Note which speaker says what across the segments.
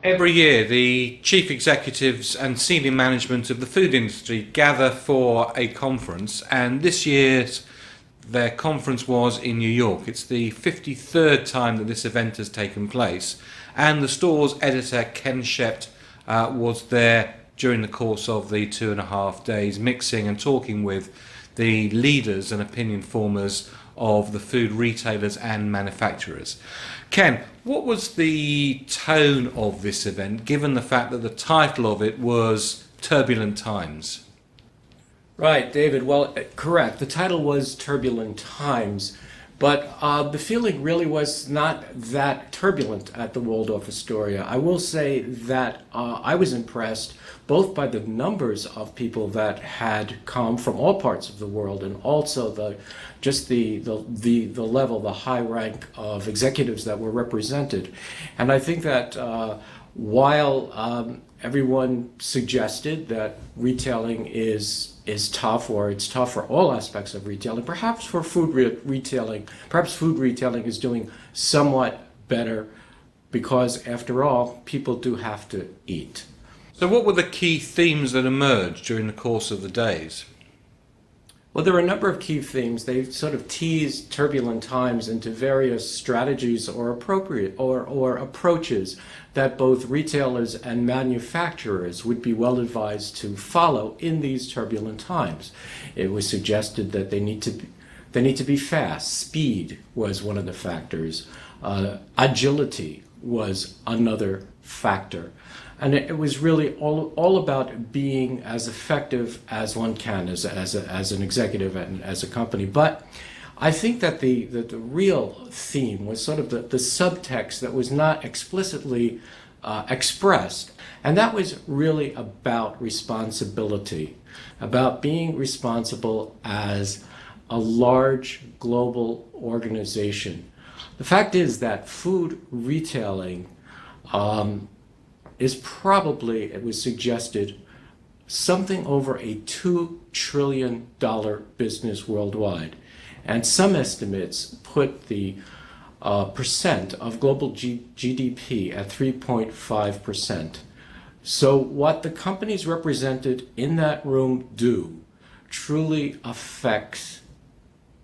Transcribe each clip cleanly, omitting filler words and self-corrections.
Speaker 1: Every year, the chief executives and senior management of the food industry gather for a conference, and this year's their conference was in New York. It's the 53rd time that this event has taken place, and the Store's editor Ken Schept was there during the course of the 2.5 days, mixing and talking with the leaders and opinion formers of the food retailers and manufacturers. Ken, what was the tone of this event, given the fact that the title of it was Turbulent Times?
Speaker 2: Right, David. Well, correct. The title was Turbulent Times, but the feeling really was not that turbulent at the Waldorf Astoria. I will say that I was impressed both by the numbers of people that had come from all parts of the world, and also the level, the high rank of executives that were represented. And I think that while everyone suggested that retailing is tough, or it's tough for all aspects of retailing, perhaps for food retailing, perhaps food retailing is doing somewhat better, because after all, people do have to eat.
Speaker 1: So what were the key themes that emerged during the course of the days?
Speaker 2: Well, there were a number of key themes. They sort of teased turbulent times into various strategies or approaches that both retailers and manufacturers would be well advised to follow in these turbulent times. It was suggested that they need to be fast. Speed was one of the factors. Agility was another factor. And it was really all about being as effective as one can as an executive and as a company. But I think that the real theme was sort of the subtext that was not explicitly expressed. And that was really about responsibility, about being responsible as a large global organization. The fact is that food retailing is probably, it was suggested, something over a $2 trillion business worldwide. And some estimates put the percent of global GDP at 3.5%. So what the companies represented in that room do truly affects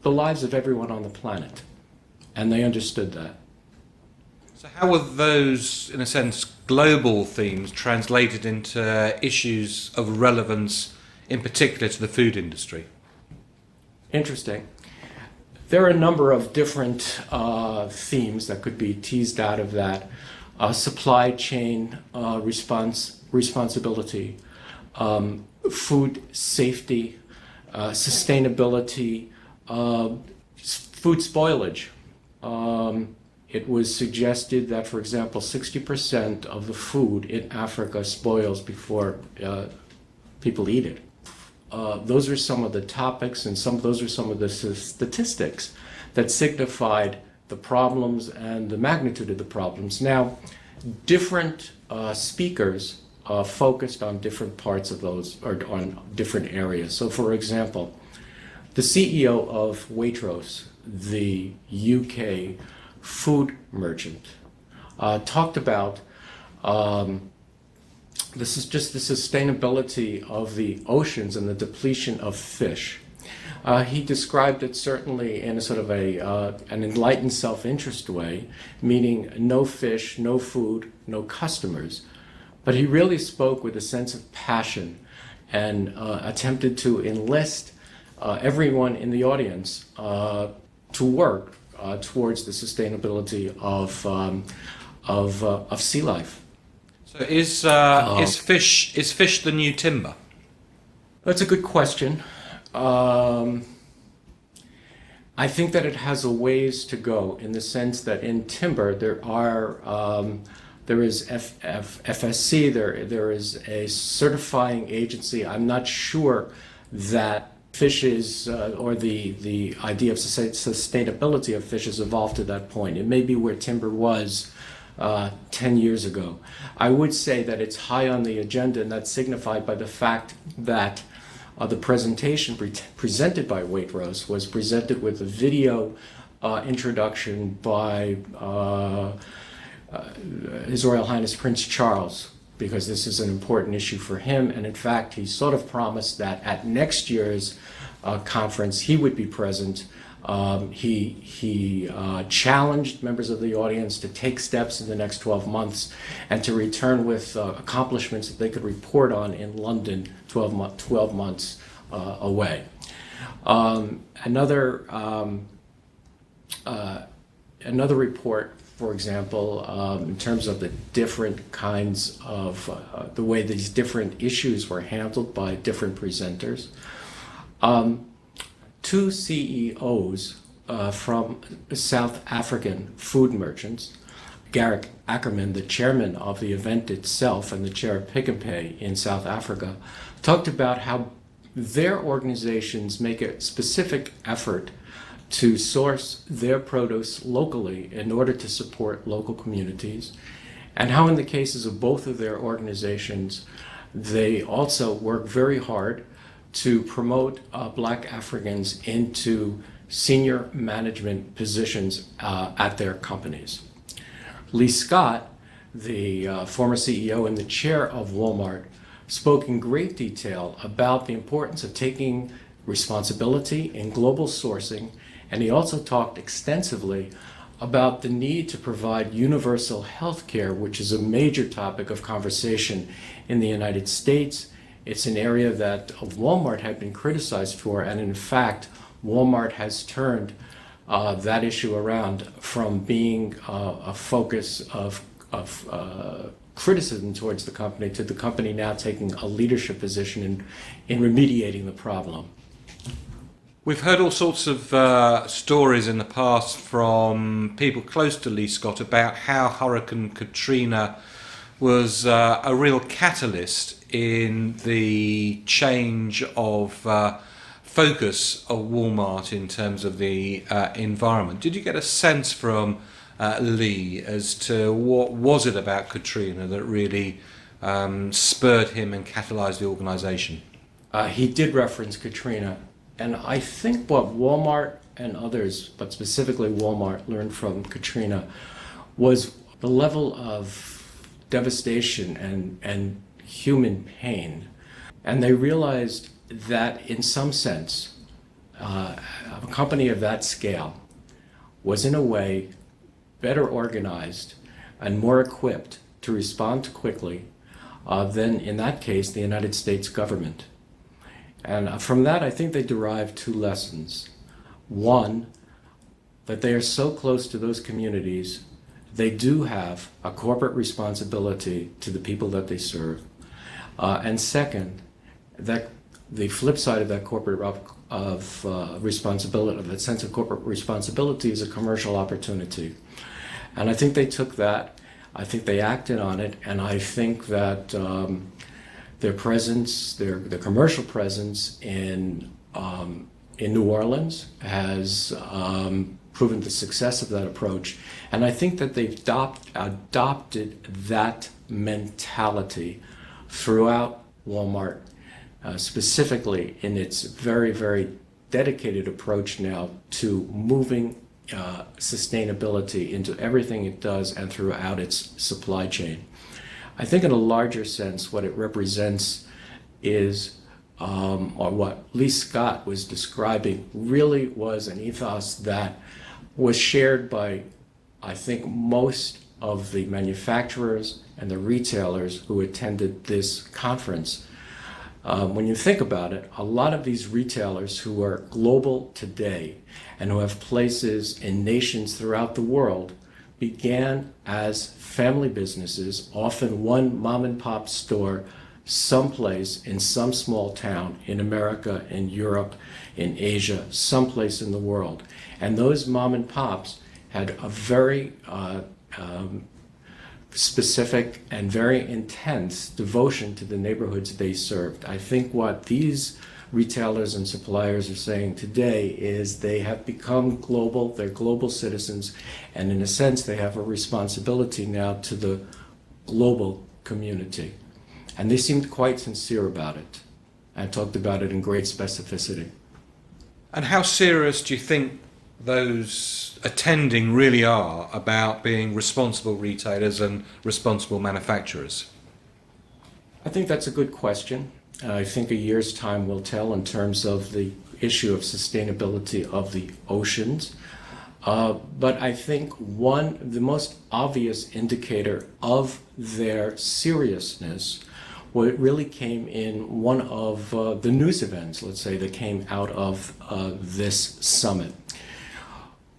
Speaker 2: the lives of everyone on the planet. And they understood that.
Speaker 1: So how were those, in a sense, global themes translated into issues of relevance, in particular to the food industry?
Speaker 2: Interesting. There are a number of different themes that could be teased out of that. Supply chain responsibility, food safety, sustainability, food spoilage. It was suggested that, for example, 60% of the food in Africa spoils before people eat it. Those are some of the topics, and those are some of the statistics that signified the problems and the magnitude of the problems. Now, different speakers focused on different parts of those, or on different areas. So, for example, the CEO of Waitrose, the UK food merchant, talked about this is just the sustainability of the oceans and the depletion of fish. He described it certainly in a sort of an enlightened self-interest way, meaning no fish, no food, no customers. But he really spoke with a sense of passion and attempted to enlist everyone in the audience to work towards the sustainability of sea life.
Speaker 1: So is fish the new timber?
Speaker 2: That's a good question. I think that it has a ways to go in the sense that in timber there is FSC, there is a certifying agency. I'm not sure that fishes or the idea of sustainability of fish has evolved to that point. It may be where timber was 10 years ago. I would say that it's high on the agenda, and that's signified by the fact that the presentation presented by Waitrose was presented with a video introduction by His Royal Highness Prince Charles, because this is an important issue for him. And in fact, he sort of promised that at next year's conference he would be present. He challenged members of the audience to take steps in the next 12 months and to return with accomplishments that they could report on in London 12 months away. Another report, for example, in terms of the different kinds of the way these different issues were handled by different presenters. Two CEOs from South African food merchants, Garrick Ackerman, the chairman of the event itself and the chair of Pick and Pay in South Africa, talked about how their organizations make a specific effort to source their produce locally in order to support local communities, and how in the cases of both of their organizations, they also work very hard to promote Black Africans into senior management positions at their companies. Lee Scott, the former CEO and the chair of Walmart, spoke in great detail about the importance of taking responsibility in global sourcing, and he also talked extensively about the need to provide universal health care, which is a major topic of conversation in the United States. It's an area that Walmart had been criticized for, and in fact, Walmart has turned that issue around from being a focus of criticism towards the company to the company now taking a leadership position in remediating the problem.
Speaker 1: We've heard all sorts of stories in the past from people close to Lee Scott about how Hurricane Katrina was a real catalyst in the change of focus of Walmart in terms of the environment. Did you get a sense from Lee as to what was it about Katrina that really spurred him and catalyzed the organization?
Speaker 2: He did reference Katrina, and I think what Walmart and others, but specifically Walmart, learned from Katrina was the level of devastation and human pain. And they realized that in some sense, a company of that scale was in a way better organized and more equipped to respond quickly than, in that case, the United States government. And from that, I think they derived two lessons. One, that they are so close to those communities, they do have a corporate responsibility to the people that they serve. And second, that the flip side of that corporate responsibility, of that sense of corporate responsibility, is a commercial opportunity. And I think they took that, I think they acted on it, and I think that their presence, their commercial presence in New Orleans has proven the success of that approach. And I think that they've adopted that mentality throughout Walmart, specifically in its very, very dedicated approach now to moving sustainability into everything it does and throughout its supply chain. I think in a larger sense, what it represents is, or what Lee Scott was describing, really was an ethos that was shared by, I think, most of the manufacturers and the retailers who attended this conference. When you think about it, a lot of these retailers who are global today and who have places in nations throughout the world began as family businesses, often one mom and pop store someplace in some small town in America, in Europe, in Asia, someplace in the world. And those mom and pops had a very specific and very intense devotion to the neighborhoods they served. I think what these retailers and suppliers are saying today is they have become global, they're global citizens, and in a sense they have a responsibility now to the global community. And they seemed quite sincere about it and talked about it in great specificity.
Speaker 1: And how serious do you think those attending really are about being responsible retailers and responsible manufacturers?
Speaker 2: I think that's a good question. I think a year's time will tell in terms of the issue of sustainability of the oceans. But I think the most obvious indicator of their seriousness, well, it really came in one of the news events, let's say, that came out of this summit,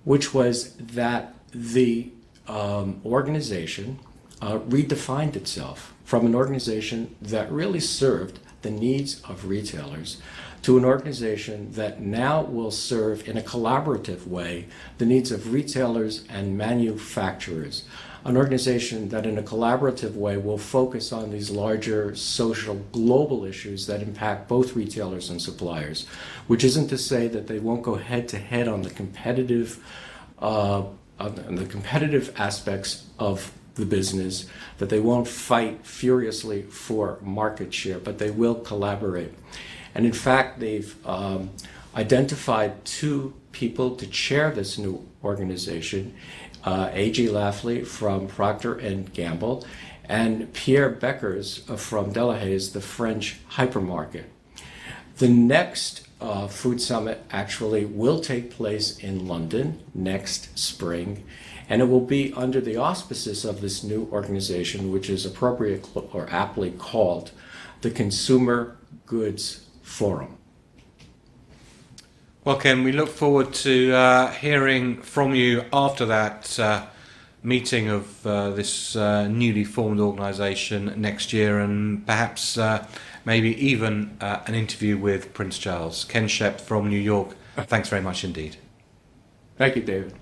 Speaker 2: which was that the organization redefined itself from an organization that really served the needs of retailers to an organization that now will serve in a collaborative way the needs of retailers and manufacturers. An organization that in a collaborative way will focus on these larger social global issues that impact both retailers and suppliers, which isn't to say that they won't go head to head on the competitive aspects of the business, that they won't fight furiously for market share, but they will collaborate. And in fact, they've identified two people to chair this new organization, A.G. Lafley from Procter & Gamble and Pierre Beckers from Delahayes, the French hypermarket. The next food summit actually will take place in London next spring, and it will be under the auspices of this new organization, which is appropriate or aptly called the Consumer Goods Forum.
Speaker 1: Well, Ken, we look forward to hearing from you after that meeting of this newly formed organisation next year, and perhaps maybe even an interview with Prince Charles. Ken Schept from New York, thanks very much indeed.
Speaker 2: Thank you, David.